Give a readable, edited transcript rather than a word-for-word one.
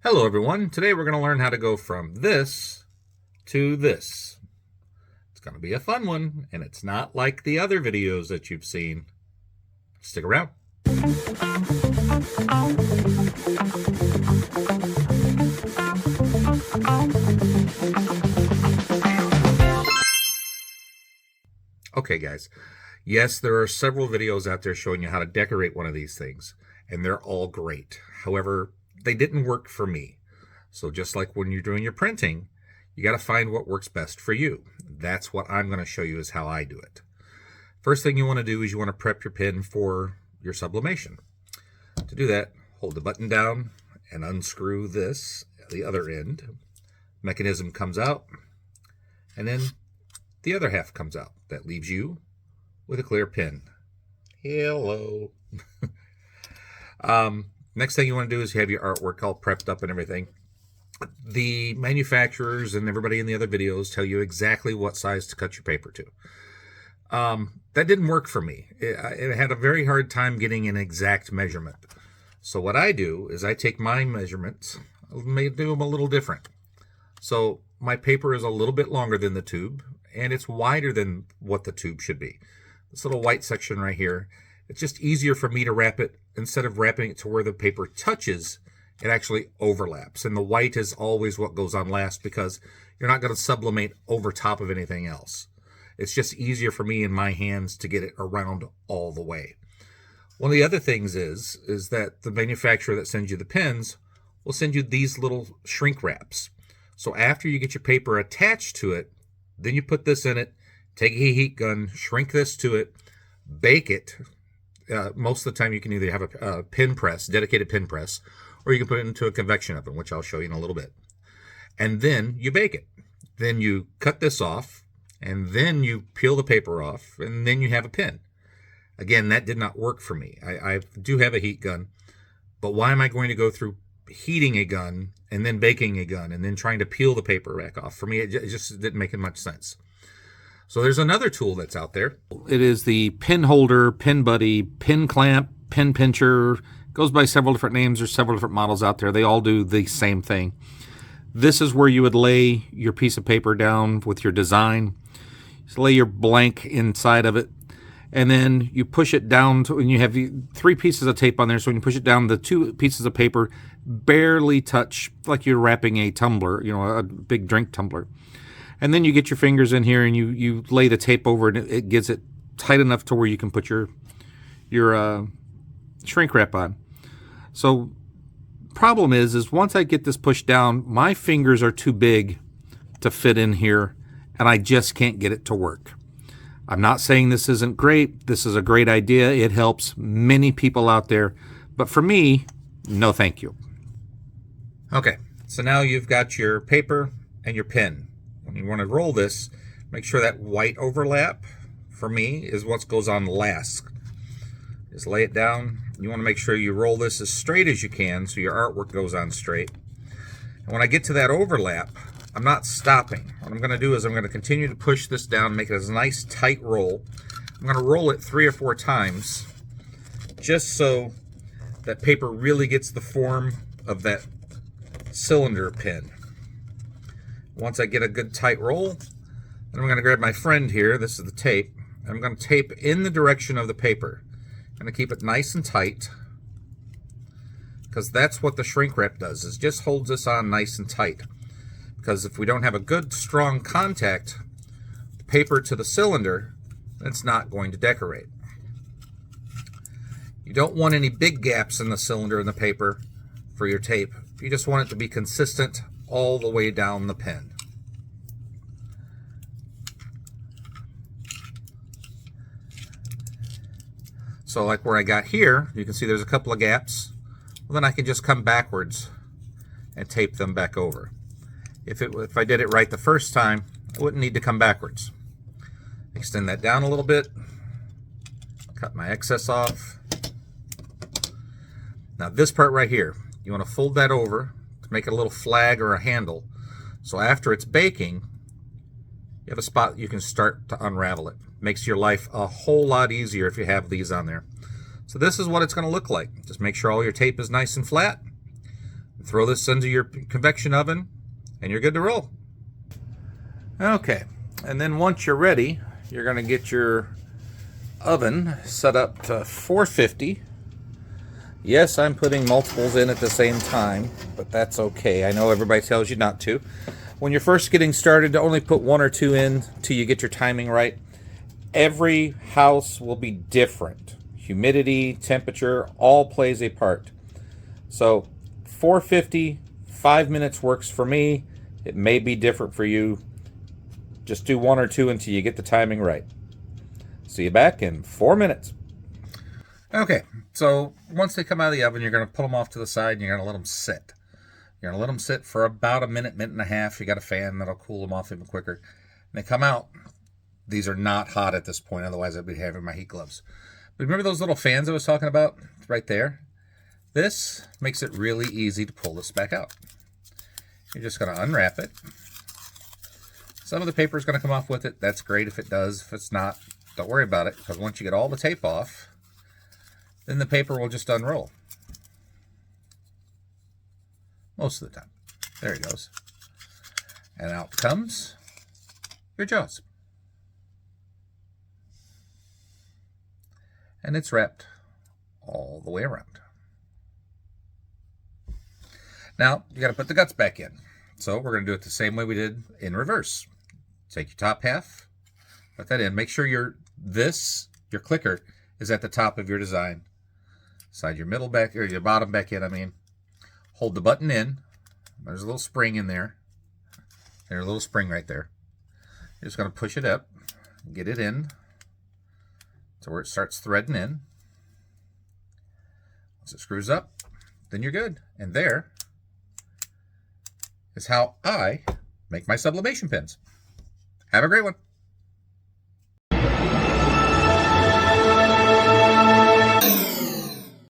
Hello everyone, today we're going to learn how to go from this to this. It's going to be a fun one, and it's not like the other videos that you've seen. Stick around. Okay guys, yes, there are several videos out there showing you how to decorate one of these things, and they're all great. However, they didn't work for me. So just like when you're doing your printing, you got to find what works best for you. That's what I'm going to show you is how I do it. First thing you want to do is you want to prep your pen for your sublimation. To do that, hold the button down and unscrew this at the other end. Mechanism comes out, and then the other half comes out. That leaves you with a clear pen. Hello. Next thing you want to do is you have your artwork all prepped up and everything. The manufacturers and everybody in the other videos tell you exactly what size to cut your paper to. That didn't work for me. I had a very hard time getting an exact measurement. So what I do is I take my measurements, I do them a little different. So my paper is a little bit longer than the tube, and it's wider than what the tube should be. This little white section right here, it's just easier for me to wrap it. Instead of wrapping it to where the paper touches, it actually overlaps. And the white is always what goes on last because you're not going to sublimate over top of anything else. It's just easier for me in my hands to get it around all the way. One of the other things is that the manufacturer that sends you the pens will send you these little shrink wraps. So after you get your paper attached to it, then you put this in it, take a heat gun, shrink this to it, bake it. Most of the time you can either have a pin press, dedicated pin press, or you can put it into a convection oven, which I'll show you in a little bit. And then you bake it. Then you cut this off, and then you peel the paper off, and then you have a pin. Again, that did not work for me. I do have a heat gun, but why am I going to go through heating a gun and then baking a gun and then trying to peel the paper back off? For me, it just didn't make much sense. So there's another tool that's out there. It is the pin holder, pin buddy, pin clamp, pin pincher. It goes by several different names. There's several different models out there. They all do the same thing. This is where you would lay your piece of paper down with your design. Just lay your blank inside of it, and then you push it down and you have 3 pieces of tape on there. So when you push it down, the 2 pieces of paper barely touch, like you're wrapping a tumbler, a big drink tumbler. And then you get your fingers in here and you lay the tape over, and it gets it tight enough to where you can put your shrink wrap on. So problem is once I get this pushed down, my fingers are too big to fit in here, and I just can't get it to work. I'm not saying this isn't great. This is a great idea. It helps many people out there. But for me, no thank you. Okay, so now you've got your paper and your pen. When you want to roll this, make sure that white overlap, for me, is what goes on last. Just lay it down. You want to make sure you roll this as straight as you can so your artwork goes on straight. And when I get to that overlap, I'm not stopping. What I'm going to do is I'm going to continue to push this down, make it a nice tight roll. I'm going to roll it 3 or 4 times just so that paper really gets the form of that cylinder pin. Once I get a good tight roll, then I'm going to grab my friend here. This is the tape. And I'm going to tape in the direction of the paper. I'm going to keep it nice and tight, because that's what the shrink wrap does, is just holds this on nice and tight. Because if we don't have a good, strong contact, the paper to the cylinder, then it's not going to decorate. You don't want any big gaps in the cylinder and the paper for your tape. You just want it to be consistent all the way down the pen. So like where I got here, you can see there's a couple of gaps. Well, then I can just come backwards and tape them back over. If I did it right the first time, I wouldn't need to come backwards. Extend that down a little bit. Cut my excess off. Now this part right here, you want to fold that over to make it a little flag or a handle. So after it's baking, you have a spot you can start to unravel it. Makes your life a whole lot easier if you have these on there. So this is what it's going to look like. Just make sure all your tape is nice and flat. Throw this into your convection oven, and you're good to roll. Okay, and then once you're ready, you're going to get your oven set up to 450. Yes, I'm putting multiples in at the same time, but that's okay. I know everybody tells you not to. When you're first getting started, to only put 1 or 2 in till you get your timing right. Every house will be different. Humidity, temperature, all plays a part. So 450, 5 minutes works for me. It may be different for you. Just do 1 or 2 until you get the timing right. See you back in 4 minutes. Okay, so once they come out of the oven, you're going to pull them off to the side and you're going to let them sit. You're going to let them sit for about a minute, minute and a half. You got a fan that'll cool them off even quicker. And they come out. These are not hot at this point, otherwise I'd be having my heat gloves. But remember those little fans I was talking about right there? This makes it really easy to pull this back out. You're just going to unwrap it. Some of the paper is going to come off with it. That's great if it does. If it's not, don't worry about it, because once you get all the tape off, then the paper will just unroll. Most of the time. There it goes. And out comes your jaws. And it's wrapped all the way around. Now, you got to put the guts back in. So we're going to do it the same way we did in reverse. Take your top half, put that in. Make sure your clicker is at the top of your design. Slide your middle back, or your bottom back in, I mean. Hold the button in. There's a little spring in there. There's a little spring right there. You're just going to push it up, get it in to where it starts threading in. Once it screws up, then you're good. And there is how I make my sublimation pins. Have a great one.